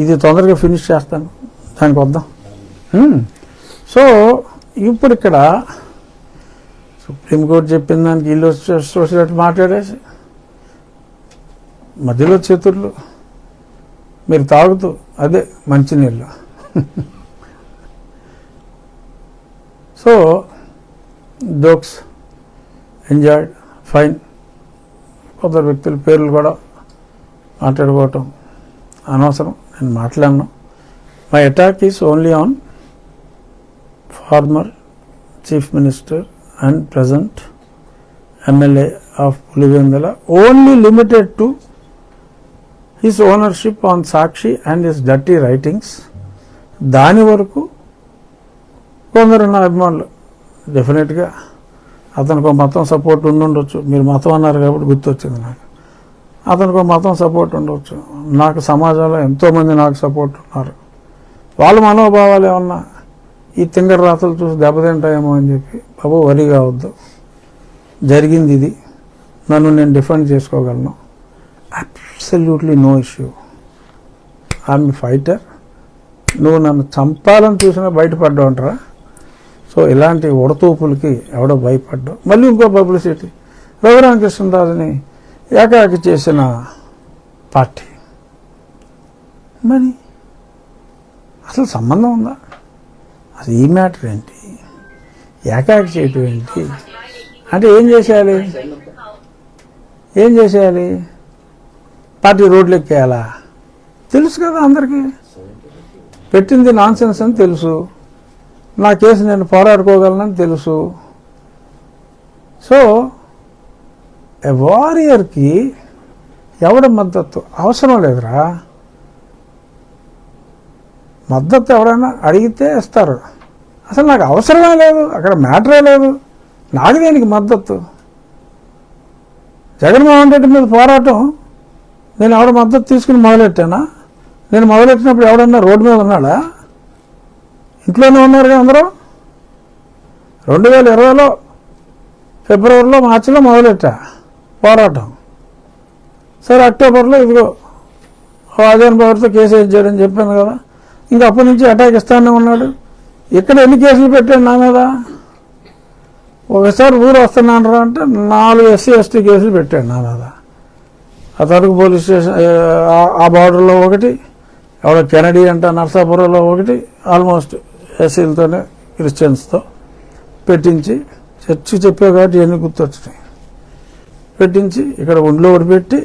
ఇది తొందరగా ఫినిష్ చేస్తాను, దానికి వద్దాం. సో ఇప్పుడు ఇక్కడ సుప్రీంకోర్టు చెప్పిన దానికి వీళ్ళు వచ్చేటట్టు మాట్లాడేసి మధ్యలో చేతుర్లు మీరు తాగుతూ అదే మంచినీళ్ళు. So jokes enjoyed, fine. కొందరు వ్యక్తుల పేర్లు కూడా మాట్లాడుకోవటం అనవసరం, నేను మాట్లాడను. My attack is only on former chief minister and present MLA of Pulivendula, only limited to his ownership on Sakshi and his dirty writings. దాని వరకు కొందరు నా అభిమానులు డెఫినెట్గా అతనికి ఒక మతం సపోర్ట్ ఉండుండొచ్చు. మీరు మతం అన్నారు కాబట్టి గుర్తొచ్చింది నాకు. అతనికి ఒక మతం సపోర్ట్ ఉండవచ్చు, నాకు సమాజంలో ఎంతోమంది నాకు సపోర్ట్ ఉన్నారు. వాళ్ళ మనోభావాలు ఏమన్నా ఈ తింగర రాతలు చూసి దెబ్బతింటాయేమో అని చెప్పి బాబు వరి కావద్దు. జరిగింది ఇది, నన్ను నేను డిఫెండ్ చేసుకోగలను. Absolutely no issue. I'm fighter. నువ్వు నన్ను చంపాలని చూసినా బయటపడ్డావు అంటారా? సో ఇలాంటి ఉడతూపులకి ఎవడో భయపడ్డావు. మళ్ళీ ఇంకో పబ్లిసిటీ, రఘురామకృష్ణరాజుని ఏకాకి చేసిన పార్టీ. మరి అసలు సంబంధం ఉందా? అసలు ఈ మ్యాటర్ ఏంటి? ఏకాకి చేయటం ఏంటి? అంటే ఏం చేసేయాలి? ఏం చేసేయాలి? పార్టీ రోడ్లు ఎక్కేయాలా? తెలుసు కదా అందరికీ, పెట్టింది నాన్ సెన్స్ అని తెలుసు, నా కేసు నేను పోరాడుకోగలనని తెలుసు. సో ఎ వారియర్కి ఎవడ మద్దతు అవసరం లేదురా. మద్దతు ఎవరైనా అడిగితే ఇస్తారు, అసలు నాకు అవసరమే లేదు, అక్కడ మ్యాటరే లేదు. నాకు దేనికి మద్దతు? జగన్మోహన్ రెడ్డి మీద పోరాటం నేను ఎవడ మద్దతు తీసుకుని మొదలెట్టానా? నేను మొదలెట్టినప్పుడు ఎవడన్నా రోడ్డు మీద ఉన్నాడా? ఇంట్లోనే ఉన్నారుగా అందరూ. 2020లో ఫిబ్రవరిలో మార్చిలో మొదలెట్టా పోరాటం. సరే అక్టోబర్లో ఇదిగో ఆజాన్ పవర్తో కేసు వేయించాడని చెప్పాను కదా. ఇంకా అప్పటి నుంచి అటాక్ ఇస్తానే ఉన్నాడు. ఇక్కడ ఎన్ని కేసులు పెట్టాడు నా మీద? ఒకసారి ఊరు వస్తున్నాను రా అంటే 4 SC ST కేసులు పెట్టాడు నా మీద. ఆ తరకు పోలీస్ స్టేషన్ ఆ బార్డర్లో ఒకటి, ఎవడో కెనడీ అంట నర్సాపురంలో ఒకటి, ఆల్మోస్ట్ ఎస్సీలతోనే క్రిస్టియన్స్తో పెట్టించి చర్చి చెప్పే కాబట్టి ఎన్ని గుర్తొచ్చినాయి. పెట్టించి ఇక్కడ ఒంట్లో ఒకటి పెట్టి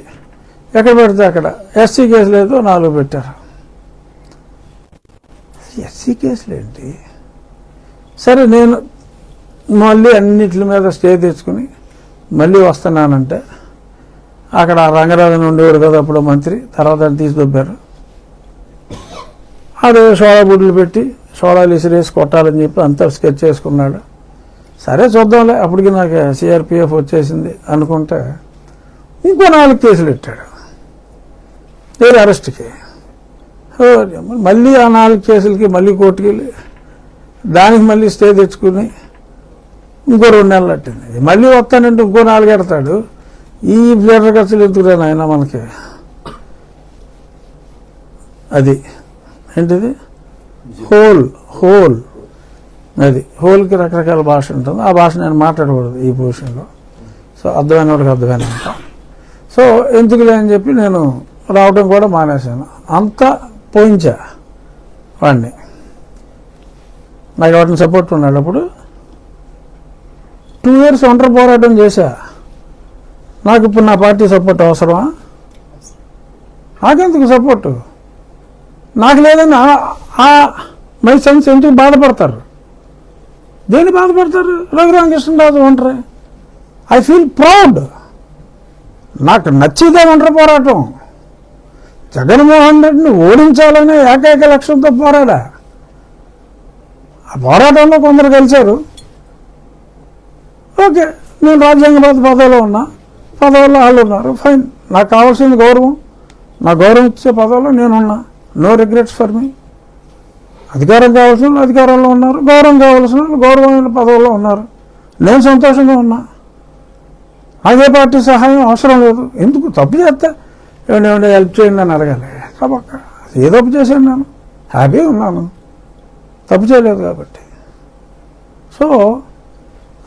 ఎక్కడ పెడితే అక్కడ SC కేసులు ఏదో 4 పెట్టారు. SC కేసులు ఏంటి? సరే నేను మళ్ళీ అన్నిటి మీద స్టే తెచ్చుకుని మళ్ళీ వస్తున్నానంటే అక్కడ రంగరాజన్ ఉండేవాడు కదా అప్పుడు మంత్రి, తర్వాత తీసుకొచ్చారు. అదే సోడా బుడ్లు పెట్టి సోడాలు ఇసిరేసి కొట్టాలని చెప్పి అంతా స్కెచ్ చేసుకున్నాడు. సరే చూద్దాంలే, అప్పటికి నాకు CRPF వచ్చేసింది అనుకుంటే ఇంకో 4 కేసులు పెట్టాడు వేరే అరెస్ట్కి. మళ్ళీ ఆ 4 కేసులకి మళ్ళీ కోర్టుకి వెళ్ళి దానికి మళ్ళీ స్టే తెచ్చుకుని ఇంకో 2 నెలలు పట్టింది. మళ్ళీ వస్తానంటే ఇంకో 4 ఎడతాడు. ఈ లీటర్ ఖర్చులు ఎందుకురా నాయన మనకి? అది ఏంటిది హోల్ అది హోల్కి రకరకాల భాష ఉంటుంది. ఆ భాష నేను మాట్లాడకూడదు ఈ పొజిషన్లో. సో అర్థమైన వాడికి అర్థమైన. సో ఎందుకులే అని చెప్పి నేను రావడం కూడా మానేశాను. అంతా పోయించా వాడిని. నాకు వాటిని సపోర్ట్ ఉన్నాడు. అప్పుడు 2 years ఒంటరి పోరాటం చేశా. నాకు ఇప్పుడు నా పార్టీ సపోర్ట్ అవసరమా? నాకెందుకు సపోర్టు? నాకు లేదని మై సెన్స్ ఎందుకు బాధపడతారు? దేన్ని బాధపడతారు? రఘురామకృష్ణరాజు ఒంటరి. I feel proud. నాకు నచ్చిదే ఒంటరి పోరాటం. జగన్మోహన్ రెడ్డిని ఓడించాలనే ఏకైక లక్ష్యంతో పోరాడా. ఆ పోరాటంలో కొందరు గెలిచారు. ఓకే, నేను రాజ్యాంగబద్ధ పదవిలో ఉన్నా, పదవుల్లో వాళ్ళు ఉన్నారు, ఫైన్. నాకు కావాల్సింది గౌరవం. నా గౌరవం ఇచ్చే పదవిలో నేనున్నా. No regrets for me. అధికారం కావాల్సిన వాళ్ళు అధికారంలో ఉన్నారు, గౌరవం కావాల్సిన వాళ్ళు గౌరవమైన పదవుల్లో ఉన్నారు. నేను సంతోషంగా ఉన్నా. అదే పార్టీ సహాయం అవసరం లేదు. ఎందుకు? తప్పు చేస్తే ఏమంటే హెల్ప్ చేయండి అని అడగాలి. ఏ తప్పు చేశాను? నేను హ్యాపీగా ఉన్నాను, తప్పు చేయలేదు కాబట్టి. సో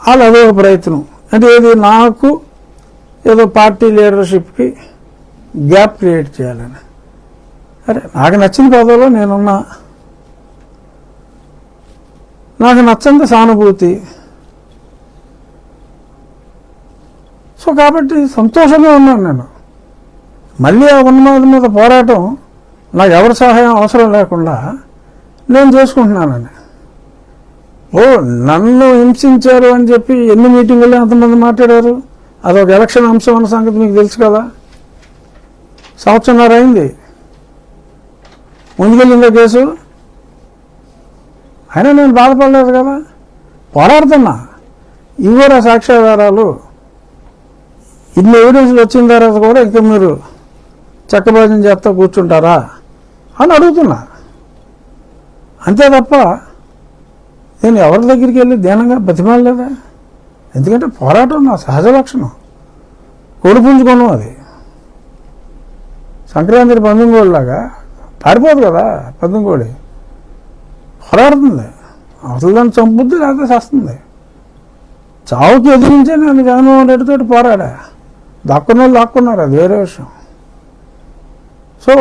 వాళ్ళు అదే ప్రయత్నం అంటే ఏది నాకు ఏదో పార్టీ లీడర్షిప్కి గ్యాప్ క్రియేట్ చేయాలని. అరే నాకు నచ్చిన పదవిలో నేనున్నా, నాకు నచ్చంత సానుభూతి. సో కాబట్టి సంతోషంగా ఉన్నాను నేను. మళ్ళీ ఆ ఉన్నది మీద పోరాటం నాకు ఎవరి సహాయం అవసరం లేకుండా నేను చేసుకుంటున్నానని. నన్ను హింసించారు అని చెప్పి ఎన్ని మీటింగుల్లో ఎంతమంది మాట్లాడారు? అదొక ఎలక్షన్ అంశం అన్న సంగతి మీకు తెలుసు కదా. సంవత్సరంన్నర అయింది ముందుకెళ్ళిందో కేసు. అయినా నేను బాధపడలేదు కదా, పోరాడుతున్నా. ఇవ్వరా సాక్ష్యాధారాలు? ఇన్ని ఎవిడెన్స్లు వచ్చిన తర్వాత కూడా ఇంకా మీరు చక్కభోజనం చేస్తా కూర్చుంటారా అని అడుగుతున్నా. అంతే తప్ప నేను ఎవరి దగ్గరికి వెళ్ళి దీనంగా బతిమాలలేదా. ఎందుకంటే పోరాటం నా సహజ లక్షణం, కొడుపుంచుకోవడం. అది సంక్రాంతి పందెంకోడిలాగా పారిపోదు కదా. పందెంకోడి పోరాడుతుంది, అసలు దాన్ని చంపుద్ది లేకపోతే చేస్తుంది. చావుకి ఎదిరించే నేను జగన్మోహన్ రెడ్డితో పోరాడా. దాక్కున్న వాళ్ళు దాక్కున్నారు, అది వేరే విషయం. సో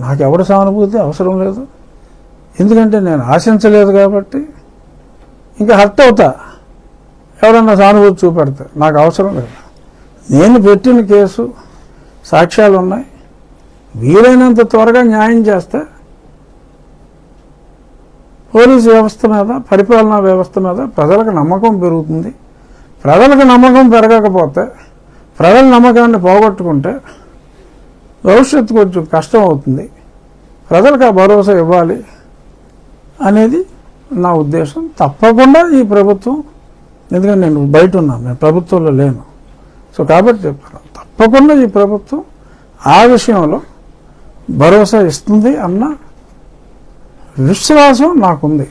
నాకెవరి సానుభూతి అవసరం లేదు, ఎందుకంటే నేను ఆశించలేదు కాబట్టి. ఇంకా హర్ట్ అవుతా ఎవరన్నా సానుభూతి చూపెడితే, నాకు అవసరం లేదు. నేను పెట్టిన కేసు సాక్ష్యాలు ఉన్నాయి, వీలైనంత త్వరగా న్యాయం చేస్తే పోలీసు వ్యవస్థ మీద, పరిపాలనా వ్యవస్థ మీద ప్రజలకు నమ్మకం పెరుగుతుంది. ప్రజలకు నమ్మకం పెరగకపోతే, ప్రజల నమ్మకాన్ని పోగొట్టుకుంటే భవిష్యత్తు కొంచెం కష్టం అవుతుంది. ప్రజలకు ఆ భరోసా ఇవ్వాలి అనేది నా ఉద్దేశం. తప్పకుండా ఈ ప్రభుత్వం, ఎందుకంటే నేను బయట ఉన్నాను, నేను ప్రభుత్వంలో లేను. సో కాబట్టి చెప్తాను, తప్పకుండా ఈ ప్రభుత్వం ఆ విషయంలో భరోసా ఇస్తుంది అన్న విశ్వాసం నాకుంది.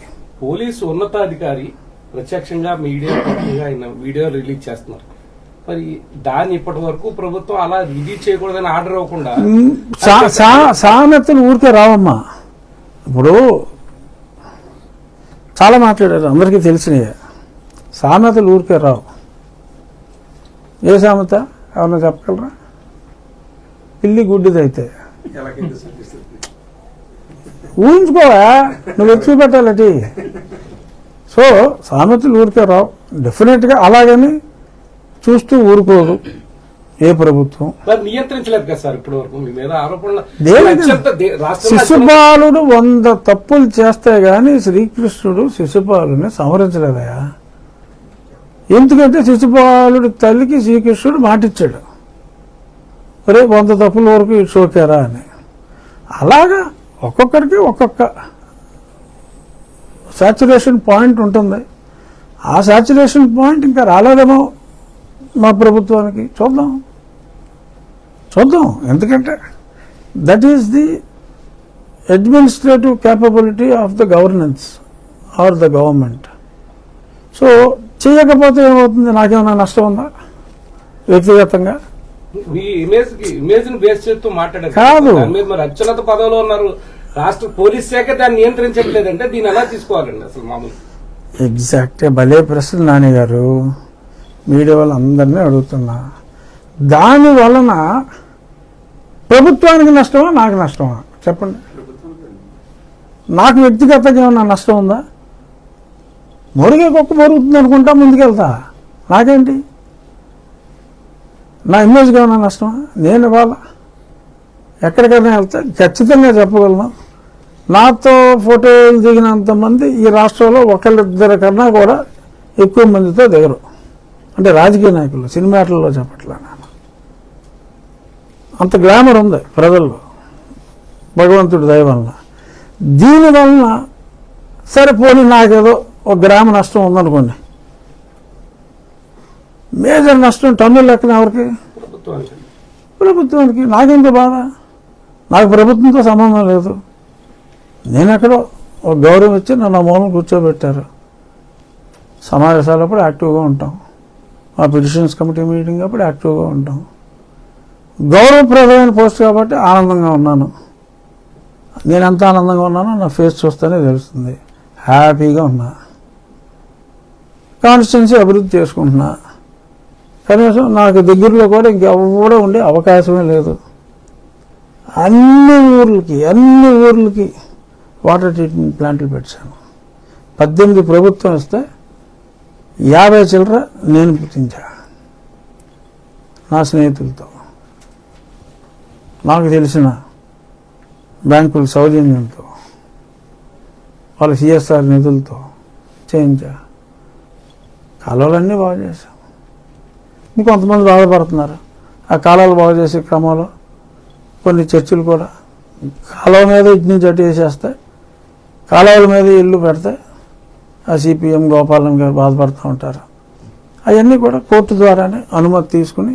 పోలీసు ఉన్నతాధికారి ప్రత్యక్షంగా మీడియా ఆయన వీడియో రిలీజ్ చేస్తున్నారు. మరి దాన్ని ఇప్పటి వరకు ప్రభుత్వం అలా రిలీజ్ చేయకూడదని ఆర్డర్ ఇవ్వకుండా సామెతలు ఊరికే రావమ్మా. ఇప్పుడు చాలా మాట్లాడారు, అందరికీ తెలిసినయే. సామెతలు ఊరికే రావు. ఏ సామెత ఎవరన్నా చెప్పగలరా? పిల్లి గుడ్డిదైతే ఊహించుకోవా, నువ్వు ఎత్తి పెట్టాలటి. సో సామెతలు ఊరికే రావు. డెఫినెట్గా అలాగని చూస్తూ ఊరుకోదు ఏ ప్రభుత్వం. నియంత్రించలేదు కదా సార్ ఇప్పటి వరకు మీ మీద ఆరోపణలు. శిశుపాలుడు 100 తప్పులు చేస్తే గాని శ్రీకృష్ణుడు శిశుపాలుని సంహరించలేదయా. ఎందుకంటే శిశుపాలుడి తల్లికి శ్రీకృష్ణుడు మాటిచ్చాడు, రే 100 తప్పుల వరకు షోకారా అని. అలాగా ఒక్కొక్కరికి ఒక్కొక్క సాచురేషన్ పాయింట్ ఉంటుంది. ఆ సాచురేషన్ పాయింట్ ఇంకా రాలేదేమో మా ప్రభుత్వానికి. చూద్దాం. ఎందుకంటే that is the administrative capability of the governance or the government. So చేయకపోతే ఏమవుతుంది? నాకేమైనా నష్టం ఉందా వ్యక్తిగతంగా? మీ ఇమేజ్ ని బేస్ చేస్తూ మాట్లాడారు కాదు. మరి అత్యున్నత పదవిలో ఉన్నారు, రాష్ట్ర పోలీస్ శాఖ దాన్ని నియంత్రించట్లేదంటే దీన్ని ఎలా తీసుకోవాలండి అసలు మామూలు? ఎగ్జాక్ట్ భలే ప్రశ్న నాని గారు. మీడియా వాళ్ళందరినీ అడుగుతున్నా. దాని వలన ప్రభుత్వానికి నష్టమా నాకు నష్టమా చెప్పండి? నాకు వ్యక్తిగతంగా ఏమన్నా నష్టం ఉందా? మురిగే కుక్క మరుగుతుంది అనుకుంటా ముందుకెళ్తా, నాకేంటి? నా ఇమేజ్గా ఏమన్నా నష్టమా? నేను ఇవాళ ఎక్కడికైనా వెళ్తే ఖచ్చితంగా చెప్పగలను, నాతో ఫోటోలు దిగినంత మంది ఈ రాష్ట్రంలో ఒకళ్ళిద్దరి కన్నా కూడా ఎక్కువ మందితో దిగరు. అంటే రాజకీయ నాయకులు, సినిమాటల్లో చెప్పట్లా. అంత గ్లామర్ ఉంది ప్రజల్లో భగవంతుడి దయ వలన. దీనివలన సరే పోనీ నాకేదో ఒక గ్రామ నష్టం ఉందనుకోండి, మేజర్ నష్టం టన్నుల లెక్కన ఎవరికి? ప్రభుత్వానికి. నాకెంత బాధ? నాకు ప్రభుత్వంతో సంబంధం లేదు. నేను ఎక్కడో ఒక గౌరవం ఇచ్చి నన్ను మూలం కూర్చోబెట్టారు. సమావేశాలప్పుడు యాక్టివ్గా ఉంటాం, మా పిటిషన్స్ కమిటీ మీటింగ్ అప్పుడు యాక్టివ్గా ఉంటాం. గౌరవప్రదమైన పోస్ట్ కాబట్టి ఆనందంగా ఉన్నాను. నేను ఎంత ఆనందంగా ఉన్నానో నా ఫేస్ చూస్తేనే తెలుస్తుంది. హ్యాపీగా ఉన్నా, కాన్స్టిట్యున్సీ అభివృద్ధి చేసుకుంటున్నా. కనీసం నాకు దగ్గరలో కూడా ఇంకెవడో ఉండే అవకాశమే లేదు. అన్ని ఊర్లకి వాటర్ ట్రీట్మెంట్ ప్లాంట్లు పెట్టాను. 18 ప్రభుత్వం ఇస్తే 50 చిల్లర నేను పుట్టించా నా స్నేహితులతో, నాకు తెలిసిన బ్యాంకుల సౌజన్యంతో, వాళ్ళ సిఎస్ఆర్ నిధులతో చేయించా. కాలువలన్నీ బాగు చేశాం. ఇంకొంతమంది బాధపడుతున్నారు. ఆ కాలువలు బాగు చేసే క్రమంలో కొన్ని చర్చిలు కూడా కాలువ మీద ఇటు నుంచి అటు వేసేస్తాయి, కాలువల మీద ఇల్లు పెడతాయి. ఆ సిపిఎం గోపాలం గారు బాధపడుతూ ఉంటారు. అవన్నీ కూడా కోర్టు ద్వారానే అనుమతి తీసుకుని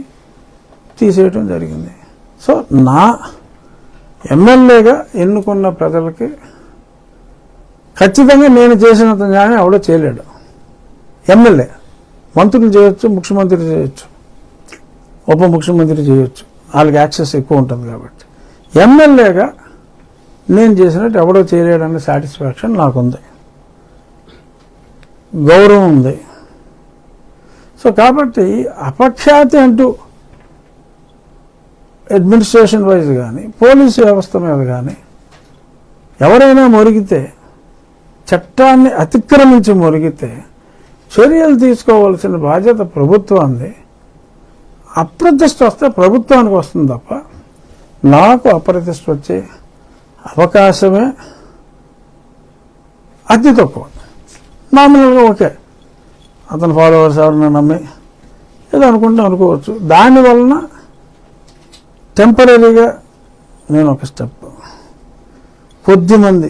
తీసేయటం జరిగింది. సో నా ఎమ్మెల్యేగా ఎన్నుకున్న ప్రజలకి ఖచ్చితంగా నేను చేసినంత న్యాయం ఎవడో చేయలేడు. ఎమ్మెల్యే మంత్రులు చేయొచ్చు, ముఖ్యమంత్రి చేయొచ్చు, ఉప ముఖ్యమంత్రి చేయొచ్చు, వాళ్ళకి యాక్సెస్ ఎక్కువ ఉంటుంది కాబట్టి. ఎమ్మెల్యేగా నేను చేసినట్టు ఎవడో చేయలేడన్న సాటిస్ఫాక్షన్ నాకుంది, గౌరవం ఉంది. సో కాబట్టి అపఖ్యాతి అంటూ అడ్మినిస్ట్రేషన్ వైజ్ కానీ పోలీసు వ్యవస్థ మీద కానీ ఎవరైనా మొరిగితే, చట్టాన్ని అతిక్రమించి మొరిగితే చర్యలు తీసుకోవాల్సిన బాధ్యత ప్రభుత్వాన్ని. అప్రతిష్ట వస్తే ప్రభుత్వానికి వస్తుంది తప్ప నాకు అప్రతిష్ట వచ్చే అవకాశమే అతి తక్కువ. మామూలుగా ఓకే, అతని ఫాలోవర్స్ ఎవరైనా నమ్మి ఏదో అనుకుంటే అనుకోవచ్చు. దానివలన టెంపరీగా నేను ఒక స్టెప్, కొద్దిమంది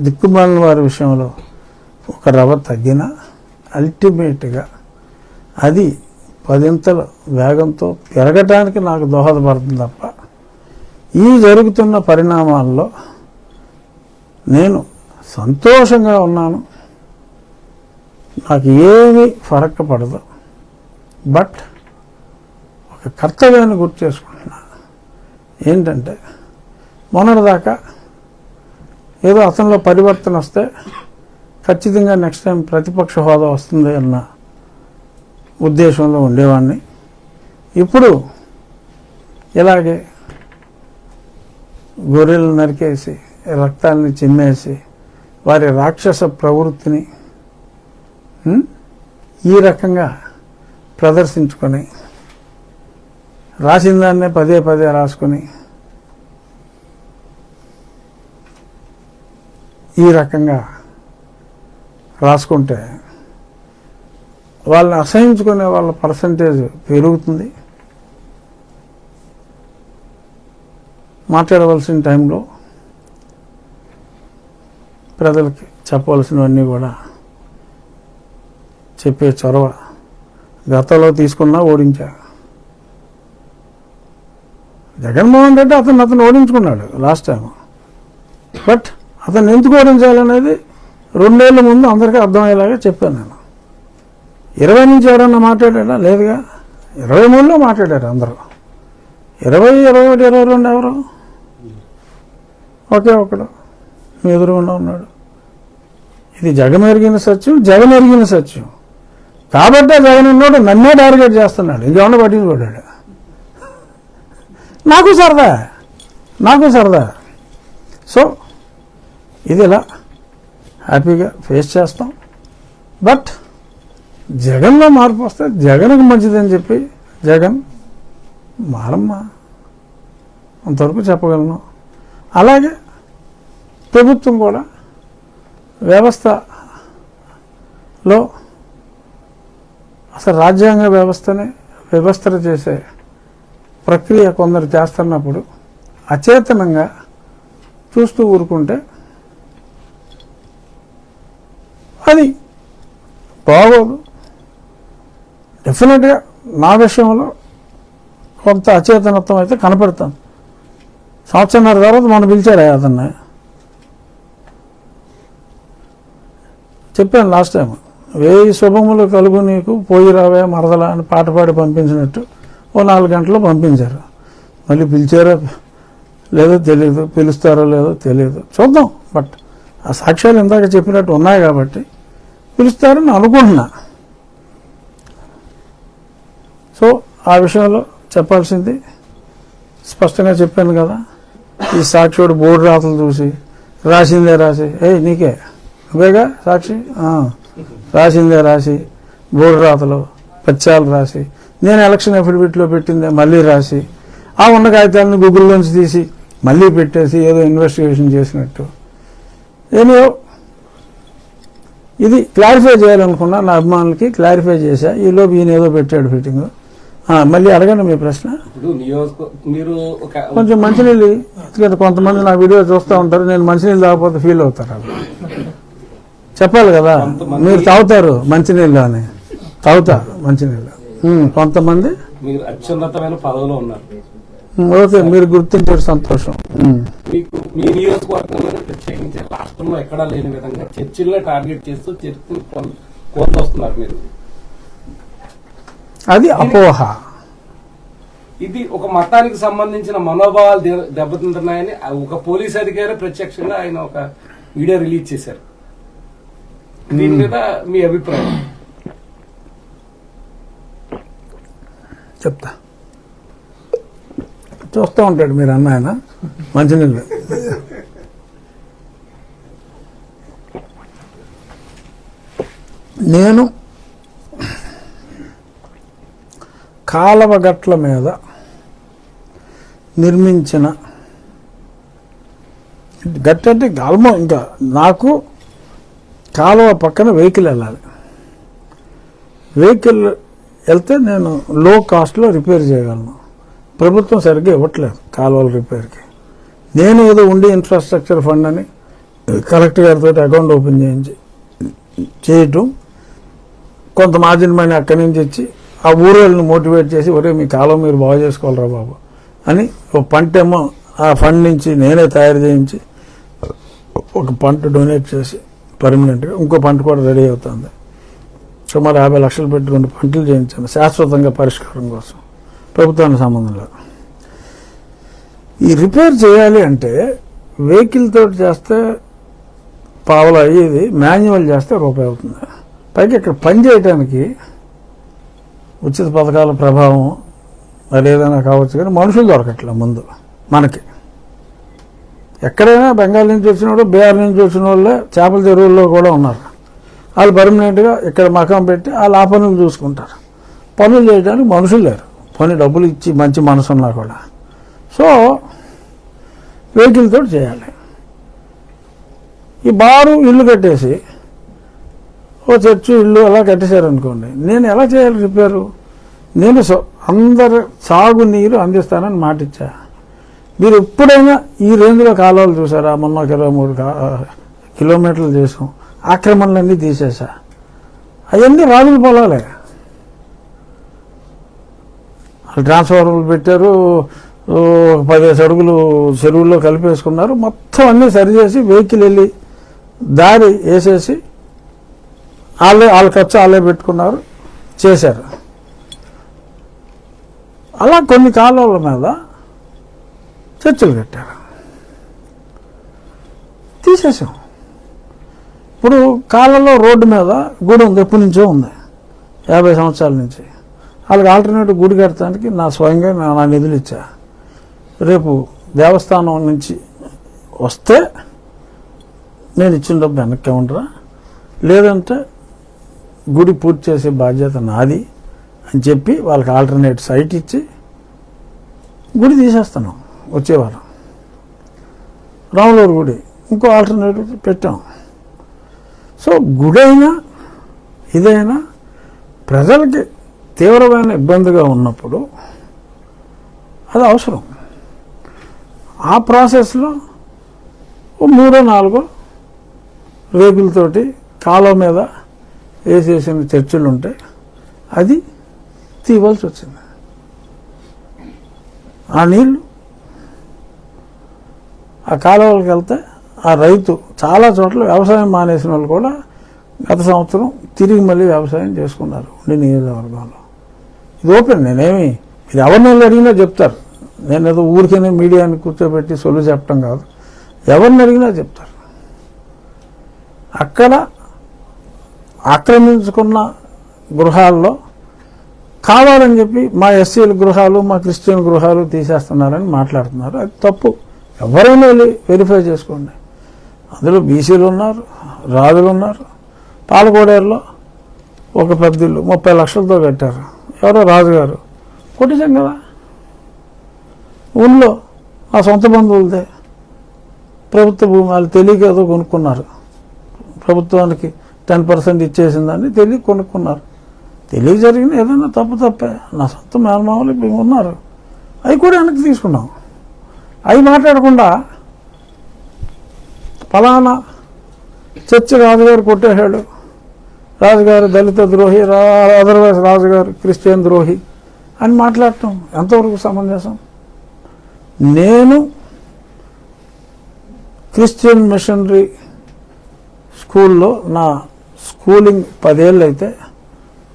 దిక్కుమాలిన వారి విషయంలో ఒక రవ్వ తగ్గినా అల్టిమేట్గా అది 10 వేగంతో పెరగటానికి నాకు దోహదపడుతుంది తప్ప ఈ జరుగుతున్న పరిణామాల్లో నేను సంతోషంగా ఉన్నాను. నాకు ఏమీ ఫరక్ పడదు. బట్ ఒక కర్తవ్యాన్ని గుర్తు చేసుకుంటున్నా. ఏంటంటే మొన్నటిదాకా ఏదో అతనిలో పరివర్తన వస్తే ఖచ్చితంగా నెక్స్ట్ టైం ప్రతిపక్ష హోదా వస్తుంది అన్న ఉద్దేశంలో ఉండేవాడిని. ఇప్పుడు ఇలాగే గొర్రెలు నరికేసి రక్తాన్ని చిమ్మేసి వారి రాక్షస ప్రవృత్తిని ఈ రకంగా ప్రదర్శించుకొని రాసిన దాన్నే పదే పదే రాసుకొని ఈ రకంగా రాసుకుంటే వాళ్ళని అసహించుకునే వాళ్ళ పర్సంటేజ్ పెరుగుతుంది. మాట్లాడవలసిన టైంలో ప్రజలకి చెప్పవలసినవన్నీ కూడా చెప్పే చొరవ గతంలో తీసుకున్నా ఓడించా. జగన్మోహన్ రెడ్డి అతను ఓడించుకున్నాడు లాస్ట్ టైం. బట్ అతను ఎందుకు ఓడించాలనేది 2 ఏళ్ల ముందు అందరికీ అర్థమయ్యేలాగా చెప్పాను నేను. 20 నుంచి ఎవరన్నా మాట్లాడారా? లేదుగా. 23లో మాట్లాడారు అందరూ. 20, 21, 22 ఎవరు? ఒకే ఒకడు మీ ఎదురుగుండా ఉన్నాడు. ఇది జగమెరిగిన సత్యం, జగన్ ఎరిగిన సత్యం. కాబట్టే జగన్ ఉన్నాడు నన్నే టార్గెట్ చేస్తున్నాడు. ఇంకేమన్నా పట్టించుకోడాడు. నాకు సరదా. సో ఇది ఇలా హ్యాపీగా ఫేస్ చేస్తాం. బట్ జగన్లో మార్పు వస్తే జగన్కి మంచిదని చెప్పి జగన్ మారమ్మా అంతవరకు చెప్పగలను. అలాగే ప్రభుత్వం కూడా వ్యవస్థలో అసలు రాజ్యాంగ వ్యవస్థ చేసే ప్రక్రియ కొందరు చేస్తున్నప్పుడు అచేతనంగా చూస్తూ ఊరుకుంటే అది బాగోదు. డెఫినెట్గా నా విషయంలో కొంత అచేతనత్వం అయితే కనపడతాను. 1.5 సంవత్సరం తర్వాత మనం పిలిచారా అతన్ని చెప్పాను లాస్ట్ టైం. 1000 శుభములు కలుగు నీకు పోయి రావే మరదలా అని పాట పాడి పంపించినట్టు 4 గంటలు పంపించారు. మళ్ళీ పిలిచారా లేదో తెలియదు, పిలుస్తారో లేదో తెలియదు, చూద్దాం. బట్ ఆ సాక్ష్యాలు ఇందాక చెప్పినట్టు ఉన్నాయి కాబట్టి పిలుస్తారని అనుకుంటున్నా. సో ఆ విషయంలో చెప్పాల్సింది స్పష్టంగా చెప్పాను కదా. ఈ సాక్షివాడు బోర్డు రాతలు చూసి రాసిందే రాసి, నీకే నువ్వేగా సాక్షి, రాసిందే రాసి బోర్డు రాతలు పత్యాలు రాసి, నేను ఎలక్షన్ అఫిడవిట్లో పెట్టిందే మళ్ళీ రాసి, ఆ ఉన్న కాగితాలను గూగుల్లోంచి తీసి మళ్ళీ పెట్టేసి ఏదో ఇన్వెస్టిగేషన్ చేసినట్టు. ఏమో ఇది క్లారిఫై చేయాలనుకున్నా, నా అభిమానులకి క్లారిఫై చేశా. ఈలోపు ఈయన ఏదో పెట్టాడు ఫిట్టింగ్. మళ్ళీ అడగండి మీ ప్రశ్న. మీరు కొంచెం మంచినీళ్ళు, ఎందుకంటే కొంతమంది నా వీడియో చూస్తూ ఉంటారు, నేను మంచినీళ్ళు తాగకపోతే ఫీల్ అవుతారు. చెప్పాలి కదా, మీరు తాగుతారు మంచినీళ్ళు అని, తాగుతారు మంచినీళ్ళు. కొంతమంది మీరు అత్యున్నతమైన పదవిలో ఉన్నారు. ఓకే, మీరు గుర్తించారు, సంతోషం. మీకు మీ నియోజకవర్గంలో ప్రత్యేకించి రాష్ట్రంలో ఎక్కడా లేని విధంగా చర్చిల్లో టార్గెట్ చేస్తూ చర్చలు కోరుకొస్తున్నారు మీరు. అది అపోహ. ఇది ఒక మతానికి సంబంధించిన మనోభావాలు దెబ్బతింటున్నాయని ఒక పోలీస్ అధికారి ప్రత్యక్షంగా ఆయన ఒక వీడియో రిలీజ్ చేశారు. దీని మీద మీ అభిప్రాయం చెప్తా. చూస్తూ ఉంటాడు మీరు అన్న ఆయన మంచినీళ్ళు. నేను కాలవగట్ల మీద నిర్మించిన గట్టు అంటే ఇంకా నాకు కాలువ పక్కన వెహికల్ వెళ్ళాలి. వెహికల్ వెళ్తే నేను లో కాస్ట్లో రిపేర్ చేయగలను. ప్రభుత్వం సరిగ్గా ఇవ్వట్లేదు కాలువల రిపేర్కి. నేను ఏదో ఉండి ఇన్ఫ్రాస్ట్రక్చర్ ఫండ్ అని కలెక్టర్ గారితో అకౌంట్ ఓపెన్ చేయటం, కొంత మార్జిన్ మనీ అక్కడి నుంచి ఇచ్చి ఆ ఊరోళ్ళని మోటివేట్ చేసి, ఒరే మీ కాలువ మీరు బాగు చేసుకోవాలరా బాబు అని ఒక పంట ఏమో ఆ ఫండ్ నుంచి నేనే తయారు చేయించి ఒక పంట డొనేట్ చేసి పర్మనెంట్గా ఇంకో పంట కూడా రెడీ అవుతుంది. సుమారు 50 లక్షలు పెట్టి 2 పంటలు చేయించాను శాశ్వతంగా పరిష్కారం కోసం, ప్రభుత్వానికి సంబంధం లేదు. ఈ రిపేర్ చేయాలి అంటే వెహికల్ తోటి చేస్తే పావలా అయ్యేది, మాన్యువల్ చేస్తే రూపాయి అవుతుంది. పైకి ఇక్కడ పని చేయడానికి ఉచిత పథకాల ప్రభావం అదేదైనా కావచ్చు, కానీ మనుషులు దొరకట్లే ముందు మనకి. ఎక్కడైనా బెంగాల్ నుంచి వచ్చిన వాళ్ళు, బీహార్ నుంచి వచ్చిన వాళ్ళే చేపల చెరువుల్లో కూడా ఉన్నారు. వాళ్ళు పర్మనెంట్గా ఇక్కడ మకాం పెట్టి వాళ్ళు ఆ పనులు చూసుకుంటారు. పనులు చేయడానికి మనుషులు లేరు, పని డబ్బులు ఇచ్చి మంచి మనసు ఉన్నా కూడా. సో వెహికల్ తోటి చేయాలి. ఈ బారు ఇల్లు కట్టేసి ఓ చర్చి ఇల్లు అలా కట్టేశారనుకోండి, నేను ఎలా చేయాలి రిపేరు? నేను అందరు సాగునీరు అందిస్తానని మాట ఇచ్చా. మీరు ఎప్పుడైనా ఈ రేంజ్లో కాలువలు చూసారా? మొన్న 23 కిలోమీటర్లు చేసాం, ఆక్రమణలన్నీ తీసేసా. అవన్నీ రాజుల పొలాలే. ట్రాన్స్ఫార్మర్లు పెట్టారు, 15 అడుగులు చెరువుల్లో కలిపేసుకున్నారు. మొత్తం అన్నీ సరిచేసి వెహికల్ వెళ్ళి దారి వేసేసి వాళ్ళ ఖర్చు వాళ్ళే పెట్టుకున్నారు, చేశారు. అలా కొన్ని కాలువల మీద చర్చలు కట్టారు, తీసేసాం. ఇప్పుడు కాలంలో రోడ్డు మీద గుడి ఉంది, ఎప్పటి నుంచో ఉంది, 50 సంవత్సరాల నుంచి. వాళ్ళకి ఆల్టర్నేటివ్ గుడి కట్టడానికి నా స్వయంగా నా నిధులు ఇచ్చా. రేపు దేవస్థానం నుంచి వస్తే నేను ఇచ్చిన డబ్బు వెనక్కి ఉండరా, లేదంటే గుడి పూర్తి చేసే బాధ్యత నాది అని చెప్పి వాళ్ళకి ఆల్టర్నేట్ సైట్ ఇచ్చి గుడి తీసేస్తాను. వచ్చేవారం రాములూరు గుడి ఇంకో ఆల్టర్నేటివ్ పెట్టాం. సో గుడైనా ఇదైనా ప్రజలకి తీవ్రమైన ఇబ్బందిగా ఉన్నప్పుడు అది అవసరం. ఆ ప్రాసెస్లో 3-4 రేకులతోటి కాలువ మీద వేసేసిన చర్చలు ఉంటే అది తీయవలసి వచ్చింది. ఆ నీళ్లు ఆ కాలువలకు వెళ్తే ఆ రైతు చాలా చోట్ల వ్యవసాయం మానేసిన వాళ్ళు కూడా గత సంవత్సరం తిరిగి మళ్ళీ వ్యవసాయం చేసుకున్నారు ఉండి నియోజకవర్గంలో. ఇది ఓపెన్, నేనేమి ఇది ఎవరిని అడిగినా చెప్తారు. నేను ఏదో ఊరికనే మీడియాని కూర్చోబెట్టి సొల్లు చెప్పడం కాదు, ఎవరిని అడిగినా చెప్తారు. అక్కడ ఆక్రమించుకున్న గృహాల్లో కావాలని చెప్పి మా ఎస్సీల గృహాలు, మా క్రిస్టియన్ గృహాలు తీసేస్తున్నారని మాట్లాడుతున్నారు. అది తప్పు. ఎవరైనా వెళ్ళి వెరిఫై చేసుకోండి. అందులో బీసీలు ఉన్నారు, రాజులు ఉన్నారు. పాలకోడేరులో ఒక పెద్ద ఇల్లు 30 లక్షలతో కట్టారు. ఎవరో రాజుగారు కొట్టేశాం కదా. ఊళ్ళో మా సొంత బంధువులదే ప్రభుత్వ భూమి, వాళ్ళు తెలియక ఏదో కొనుక్కున్నారు. ప్రభుత్వానికి 10% ఇచ్చేసిందని తెలియ కొనుక్కున్నారు. తెలియ జరిగిన ఏదైనా తప్పే. నా సొంత మేనమామలు ఇప్పుడు ఉన్నారు, అవి కూడా వెనక్కి తీసుకున్నాం. అవి మాట్లాడకుండా ఫలానా చర్చి రాజుగారు కొట్టేశాడు, రాజుగారు దళిత ద్రోహి, అదర్వైజ్ రాజుగారు క్రిస్టియన్ ద్రోహి అని మాట్లాడటం ఎంతవరకు సమంజసం? నేను క్రిస్టియన్ మిషనరీ స్కూల్లో నా స్కూలింగ్ 10 ఏళ్ళు అయితే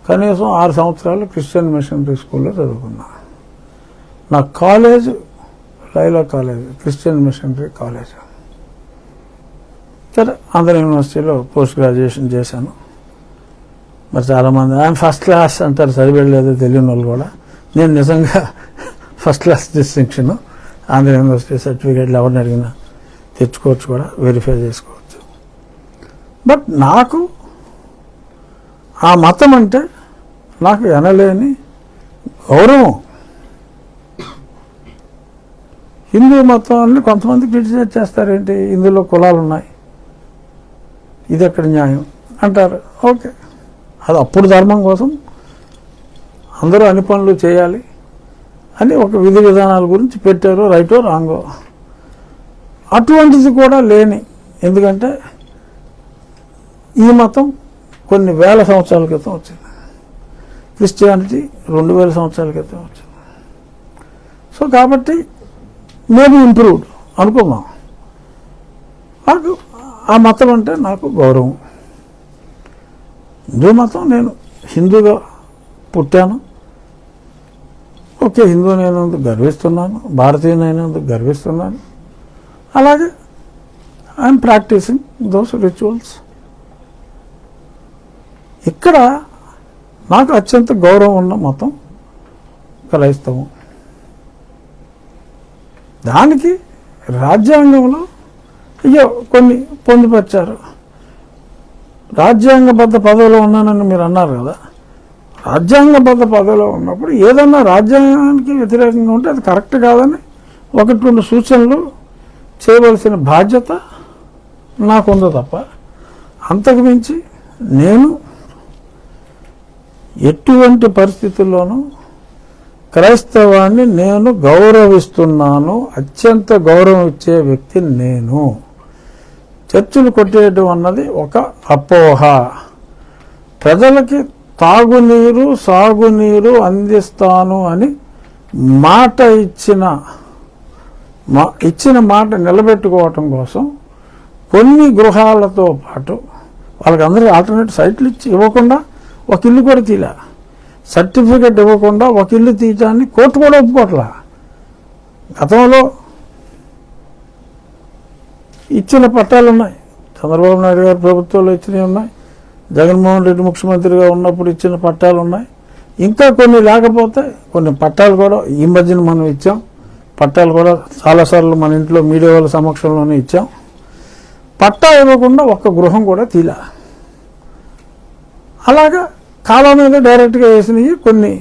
కనీసం 6 సంవత్సరాలు క్రిస్టియన్ మిషనరీ స్కూల్లో చదువుకున్నా. నా college Laila college, Christian missionary college. సరే, ఆంధ్ర యూనివర్సిటీలో పోస్ట్ గ్రాడ్యుయేషన్ చేశాను. మరి చాలామంది ఆయన ఫస్ట్ క్లాస్ అంటారు, చదివేయలేదో తెలియని వాళ్ళు కూడా. నేను నిజంగా first class distinction, Andhra university సర్టిఫికేట్లు ఎవరిని అడిగినా తెచ్చుకోవచ్చు, కూడా వెరిఫై చేసుకోవచ్చు. బట్ నాకు ఆ మతం అంటే నాకు ఎనలేని గౌరవం. హిందూ మతాన్ని కొంతమంది క్రిటిసైజ్ చేస్తారేంటి, ఇందులో కులాలు ఉన్నాయి, ఇది ఎక్కడ న్యాయం అంటారు. ఓకే, అది అప్పుడు ధర్మం కోసం అందరూ అన్ని పనులు చేయాలి అని ఒక విధి విధానాల గురించి పెట్టారు, రైటో రాంగో. అటువంటిది కూడా లేని, ఎందుకంటే ఈ మతం కొన్ని వేల సంవత్సరాల క్రితం వచ్చింది, క్రిస్టియానిటీ 2000 సంవత్సరాల క్రితం వచ్చింది. సో కాబట్టి మేబీ ఇంప్రూవ్డ్ అనుకుందాం. నాకు ఆ మతం అంటే నాకు గౌరవం. హిందూ మతం, నేను హిందూగా పుట్టాను. ఓకే, హిందూనైనందుకు గర్విస్తున్నాను, భారతీయునైనందుకు గర్విస్తున్నాను. అలాగే ఐఎమ్ ప్రాక్టీసింగ్ దోస్ రిచువల్స్. ఇక్కడ నాకు అత్యంత గౌరవం ఉన్న మతం క్రైస్తవం. దానికి రాజ్యాంగంలో అయ్యో కొన్ని పొందుపరిచారు. రాజ్యాంగబద్ధ పదవిలో ఉన్నానని మీరు అన్నారు కదా. రాజ్యాంగబద్ధ పదవిలో ఉన్నప్పుడు ఏదన్నా రాజ్యాంగానికి వ్యతిరేకంగా ఉంటే అది కరెక్ట్ కాదని 1-2 సూచనలు చేయవలసిన బాధ్యత నాకుందో తప్ప, అంతకు మించి నేను ఎటువంటి పరిస్థితుల్లోనూ క్రైస్తవాన్ని నేను గౌరవిస్తున్నాను. అత్యంత గౌరవం ఇచ్చే వ్యక్తి నేను. చర్చిలు కొట్టేయడం అన్నది ఒక అపోహ. ప్రజలకి తాగునీరు, సాగునీరు అందిస్తాను అని మాట ఇచ్చిన మాట నిలబెట్టుకోవటం కోసం కొన్ని గృహాలతో పాటు వాళ్ళకందరికీ ఆల్టర్నేట్ సైట్లు ఇవ్వకుండా ఒక ఇల్లు కూడా తీలా, సర్టిఫికెట్ ఇవ్వకుండా ఒక ఇల్లు తీయటాన్ని కోర్టు కూడా ఒప్పుకోవట్లా. గతంలో ఇచ్చిన పట్టాలు ఉన్నాయి, చంద్రబాబు నాయుడు గారు ప్రభుత్వంలో ఇచ్చినవి ఉన్నాయి, జగన్మోహన్ రెడ్డి ముఖ్యమంత్రిగా ఉన్నప్పుడు ఇచ్చిన పట్టాలు ఉన్నాయి. ఇంకా కొన్ని లేకపోతే కొన్ని పట్టాలు కూడా ఈ మధ్యన మనం ఇచ్చాం. పట్టాలు కూడా చాలాసార్లు మన ఇంట్లో మీడియా వాళ్ళ సమక్షంలోనే ఇచ్చాం. పట్టా ఇవ్వకుండా ఒక్క గృహం కూడా తీలా. అలాగా కాలం మీద డైరెక్ట్గా వేసినవి కొన్ని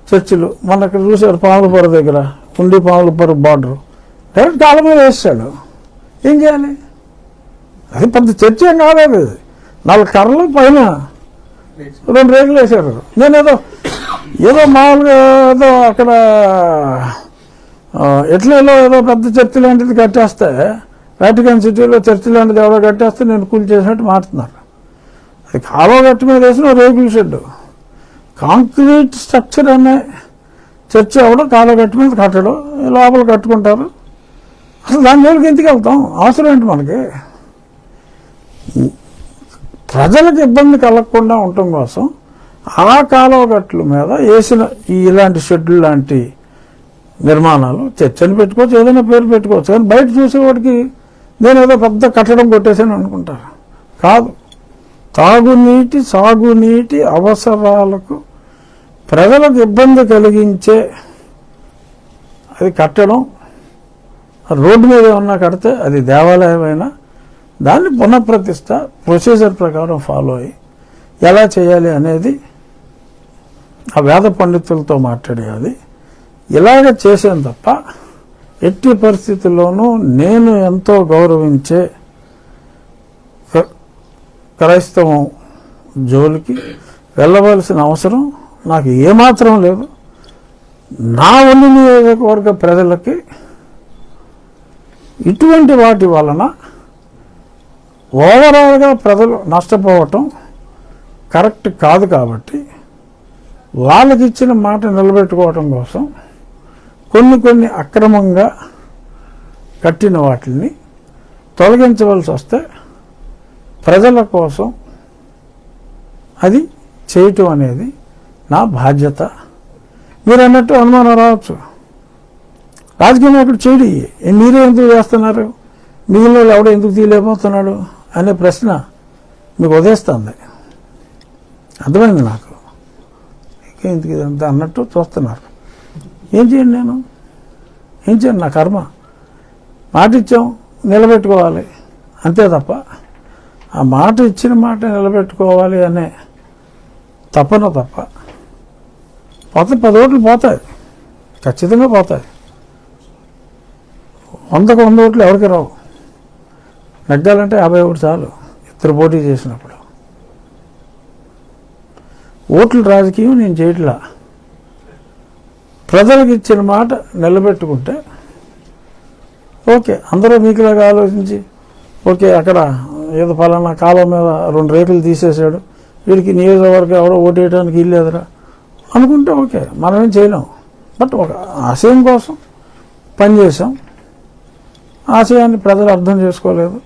చర్చిలు. మన ఇక్కడ చూశారు పాములపొర దగ్గర, ఉండి పాములపొర బార్డర్ డైరెక్ట్ కాలం మీద వేసాడు. ఏం చేయాలి? అది పెద్ద చర్చ ఏం కాలేదు. 4 కర్రలు పైన 2 రేకులు వేశారు. నేనేదో మామూలుగా ఏదో అక్కడ ఇటలీలో ఏదో పెద్ద చర్చి లాంటిది కట్టేస్తే, వాటికన్ సిటీలో చర్చి లాంటిది ఎవరో కట్టేస్తే నేను కూల్ చేసినట్టు మారుతున్నారు. అది కాలువ గట్టు మీద వేసిన రేకుల షెడ్డు. కాంక్రీట్ స్ట్రక్చర్ అనే చర్చి ఎవడో కాలువ గట్టు మీద కట్టడం, లోపల కట్టుకుంటారు. అసలు దాని జోలికి ఎందుకు వెళ్తాం? అవసరం ఏంటి మనకి? ప్రజలకు ఇబ్బంది కలగకుండా ఉండటం కోసం ఆ కాలువ గట్ల మీద వేసిన ఇలాంటి షెడ్లు లాంటి నిర్మాణాలు చర్చని పెట్టుకోవచ్చు, ఏదైనా పేరు పెట్టుకోవచ్చు. కానీ బయట చూసేవాడికి నేను ఏదో పెద్ద కట్టడం కొట్టేసాను అనుకుంటారు. కాదు, తాగునీటి సాగునీటి అవసరాలకు ప్రజలకు ఇబ్బంది కలిగించే అది కట్టడం, రోడ్డు మీద ఏమన్నా కడితే అది దేవాలయమైనా దాన్ని పునఃప్రతిష్ఠ ప్రొసీజర్ ప్రకారం ఫాలో అయ్యి ఎలా చేయాలి అనేది ఆ వేద పండితులతో మాట్లాడేది. ఇలాగ చేసాను తప్ప ఎట్టి పరిస్థితుల్లోనూ నేను ఎంతో గౌరవించే క్రైస్తవం జోలికి వెళ్ళవలసిన అవసరం నాకు ఏమాత్రం లేదు. నా ఒళ్ళు నియోజకవర్గ ప్రజలకి ఇటువంటి వాటి వలన ఓవరాల్గా ప్రజలు నష్టపోవటం కరెక్ట్ కాదు. కాబట్టి వాళ్ళకి ఇచ్చిన మాట నిలబెట్టుకోవటం కోసం కొన్ని అక్రమంగా కట్టిన వాటిని తొలగించవలసి వస్తే ప్రజల కోసం అది చేయటం అనేది నా బాధ్యత. మీరు అన్నట్టు అనుమానం రావచ్చు, రాజకీయ నాయకుడు చేయడి, మీరే ఎందుకు చేస్తున్నారు, మిగిలిన వాళ్ళు ఎవడో ఎందుకు తీయలేకపోతున్నాడు అనే ప్రశ్న మీకు ఉదయిస్తుంది. అర్థమైంది నాకు. ఎందుకు ఇదంతా అన్నట్టు చూస్తున్నారు. ఏం చేయండి, నేను ఏం చేయండి, నా కర్మ. మాట ఇచ్చాం, నిలబెట్టుకోవాలి అంతే తప్ప ఆ మాట ఇచ్చిన మాట నిలబెట్టుకోవాలి అనే తప్పన తప్ప పోతే 10 ఓట్లు పోతాయి, ఖచ్చితంగా పోతాయి. 100కు 100 ఓట్లు ఎవరికి రావు. నెగ్గాలంటే 50 ఓట్లు చాలు ఇద్దరు పోటీ చేసినప్పుడు. ఓట్లు రాజకీయం నేను చేయట్లా. ప్రజలకు ఇచ్చిన మాట నిలబెట్టుకుంటే ఓకే, అందరూ మీకులాగా ఆలోచించి ఓకే అక్కడ ఏదో ఫలానా కాలం మీద 2 రేకులు తీసేసాడు, వీడికి నియోజకవర్గం ఎవడో ఓటేయడానికి ఇల్లేదురా అనుకుంటే ఓకే, మనమేం చేయలేం. బట్ ఒక ఆశయం కోసం పనిచేసాం, ఆశయాన్ని ప్రజలు అర్థం చేసుకోలేదు,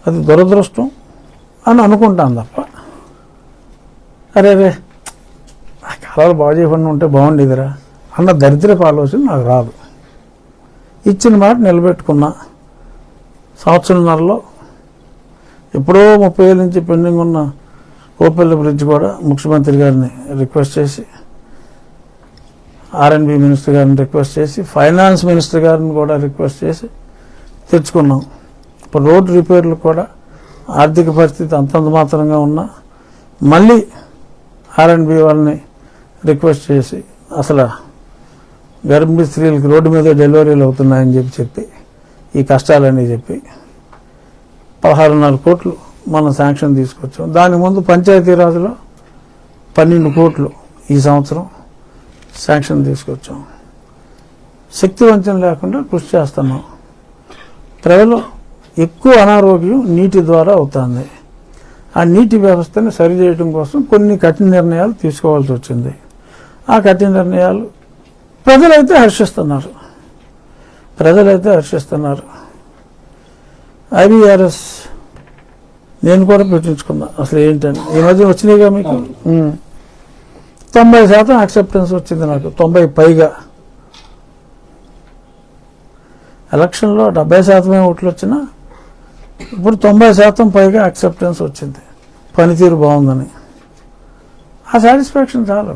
అది దురదృష్టం అని అనుకుంటాను తప్ప అరే ఆ కాలాలు బాగు చేయకుండా ఉంటే బాగుండేదిరా అన్న దరిద్రపు ఆలోచన నాకు రాదు. ఇచ్చిన మాట నిలబెట్టుకున్న సంవత్సరంన్నరలో ఎప్పుడో 30 నుంచి పెండింగ్ ఉన్న కోపల్లి బ్రిడ్జ్ కూడా ముఖ్యమంత్రి గారిని రిక్వెస్ట్ చేసి, R&B మినిస్టర్ గారిని రిక్వెస్ట్ చేసి, ఫైనాన్స్ మినిస్టర్ గారిని కూడా రిక్వెస్ట్ చేసి తెచ్చుకున్నాం. ఇప్పుడు రోడ్డు రిపేర్లు కూడా ఆర్థిక పరిస్థితి అంతంత మాత్రంగా ఉన్నా మళ్ళీ R&B వాళ్ళని రిక్వెస్ట్ చేసి అసలు గర్భిణీ స్త్రీలకు రోడ్డు మీద డెలివరీలు అవుతున్నాయని చెప్పి ఈ కష్టాలని చెప్పి 16.5 కోట్లు మనం శాంక్షన్ తీసుకొచ్చాం. దాని ముందు పంచాయతీరాజ్లో 12 కోట్లు ఈ సంవత్సరం శాంక్షన్ తీసుకొచ్చాం. శక్తి వంచన లేకుండా కృషి చేస్తున్నాం. ప్రజలు ఎక్కువ అనారోగ్యం నీటి ద్వారా అవుతుంది. ఆ నీటి వ్యవస్థని సరిచేయడం కోసం కొన్ని కఠిన నిర్ణయాలు తీసుకోవాల్సి వచ్చింది. ఆ కఠిన నిర్ణయాలు ప్రజలైతే హర్షిస్తున్నారు. IBRS నేను కూడా పెట్టించుకున్నా. అసలు ఏంటని ఈ మధ్య వచ్చినాయిగా మీకు 90% యాక్సెప్టెన్స్ వచ్చింది నాకు, 90 పైగా. ఎలక్షన్లో 70% ఓట్లు వచ్చినా ఇప్పుడు 90% పైగా యాక్సెప్టెన్స్ వచ్చింది, పనితీరు బాగుందని. ఆ సాటిస్ఫాక్షన్ చాలు.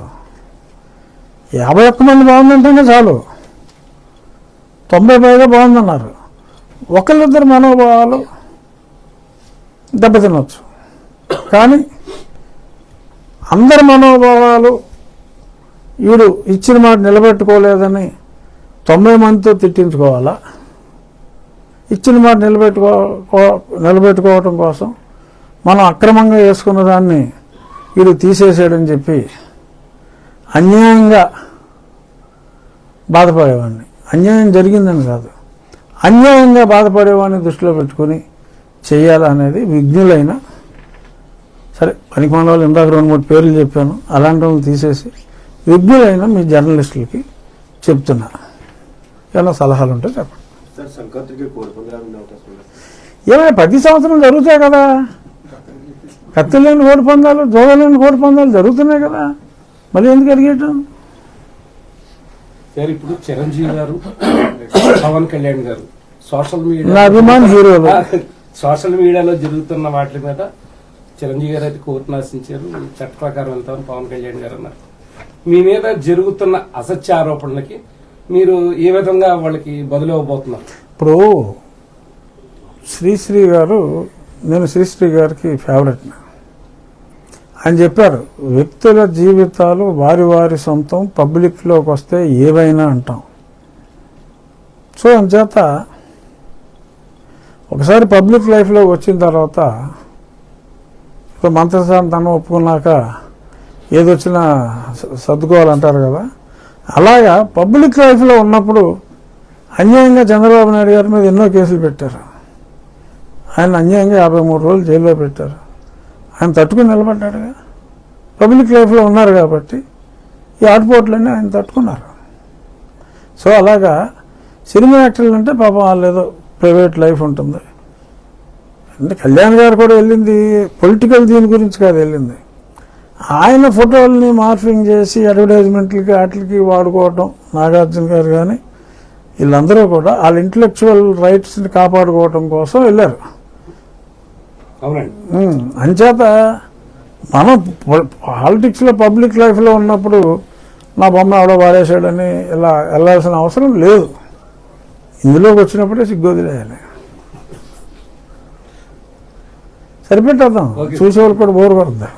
51 మంది బాగుందంటేనే చాలు, 90 పైగా బాగుందన్నారు. ఒకళ్ళిద్దరు మనోభావాలు దెబ్బతినవచ్చు, కానీ అందరి మనోభావాలు వీడు ఇచ్చిన మాట నిలబెట్టుకోలేదని 90 మందితో తిట్టించుకోవాలా? ఇచ్చిన మాట నిలబెట్టుకోవటం కోసం మనం అక్రమంగా వేసుకున్న దాన్ని వీడు తీసేసాడని చెప్పి అన్యాయంగా బాధపడేవాడిని. అన్యాయం జరిగిందని కాదు, అన్యాయంగా బాధపడేవాడిని దృష్టిలో పెట్టుకుని చేయాలనేది విజ్ఞులైన, సరే పనికి మన వాళ్ళు ఇందాక 2-3 పేర్లు చెప్పాను, అలాంటి వాళ్ళు తీసేసి విజ్ఞులైన మీ జర్నలిస్టులకి చెప్తున్నా. ఏమైనా సలహాలు ఉంటే చెప్పండి. ఏమైనా ప్రతి సంవత్సరం జరుగుతాయి కదా, కత్తిలేని కోడి పందాలు, జోగలేని కోడి పందాలు జరుగుతున్నాయి కదా, మళ్ళీ ఎందుకు అడిగేయటం? సార్ ఇప్పుడు చిరంజీవి గారు, పవన్ కళ్యాణ్ గారు సోషల్ నా మీడియా అభిమాన హీరోలు. సోషల్ మీడియాలో జరుగుతున్న వాటి మీద చిరంజీవి గారు అయితే కోర్టును ఆశించారు, చట్ట ప్రకారం వెళ్తామని పవన్ కళ్యాణ్ గారు అన్నారు. మీ మీద జరుగుతున్న అసత్య ఆరోపణలకి మీరు ఏ విధంగా వాళ్ళకి బదులు ఇవ్వబోతున్నారు? ఇప్పుడు శ్రీశ్రీ గారు, నేను శ్రీశ్రీ గారికి ఫేవరెట్. ఆయన చెప్పారు, వ్యక్తుల జీవితాలు వారి వారి సొంతం, పబ్లిక్లోకి వస్తే ఏవైనా అంటాం. సో అంచేత ఒకసారి పబ్లిక్ లైఫ్లోకి వచ్చిన తర్వాత ఇప్పుడు మంత్రశాంతనం ఒప్పుకున్నాక ఏదొచ్చినా సర్దుకోవాలంటారు కదా, అలాగా పబ్లిక్ లైఫ్లో ఉన్నప్పుడు అన్యాయంగా చంద్రబాబు నాయుడు గారి మీద ఎన్నో కేసులు పెట్టారు. ఆయన అన్యాయంగా 53 రోజులు జైల్లో పెట్టారు. ఆయన తట్టుకుని నిలబడ్డాడుగా. పబ్లిక్ లైఫ్లో ఉన్నారు కాబట్టి ఈ ఆటుపోట్లన్నీ ఆయన తట్టుకున్నారు. సో అలాగా సినిమా యాక్టర్లు అంటే పాపం వాళ్ళు ఏదో ప్రైవేట్ లైఫ్ ఉంటుంది. అంటే కళ్యాణ్ గారు కూడా వెళ్ళింది పొలిటికల్ దీని గురించి కాదు, వెళ్ళింది ఆయన ఫోటోల్ని మార్ఫింగ్ చేసి అడ్వర్టైజ్మెంట్లకి వాటికి వాడుకోవటం. నాగార్జున గారు కానీ వీళ్ళందరూ కూడా వాళ్ళ ఇంటలెక్చువల్ రైట్స్ని కాపాడుకోవటం కోసం వెళ్ళారు. అవునండి. అంచేత మనం పాలిటిక్స్లో పబ్లిక్ లైఫ్లో ఉన్నప్పుడు నా బొమ్మ ఎవడో వాడేశాడని ఇలా వెళ్ళాల్సిన అవసరం లేదు. ఇందులోకి వచ్చినప్పుడే సిగ్గొదిలేయాలి. సరిపెట్టేద్దాం, చూసేవాళ్ళు కూడా బోరు పడుతుంది.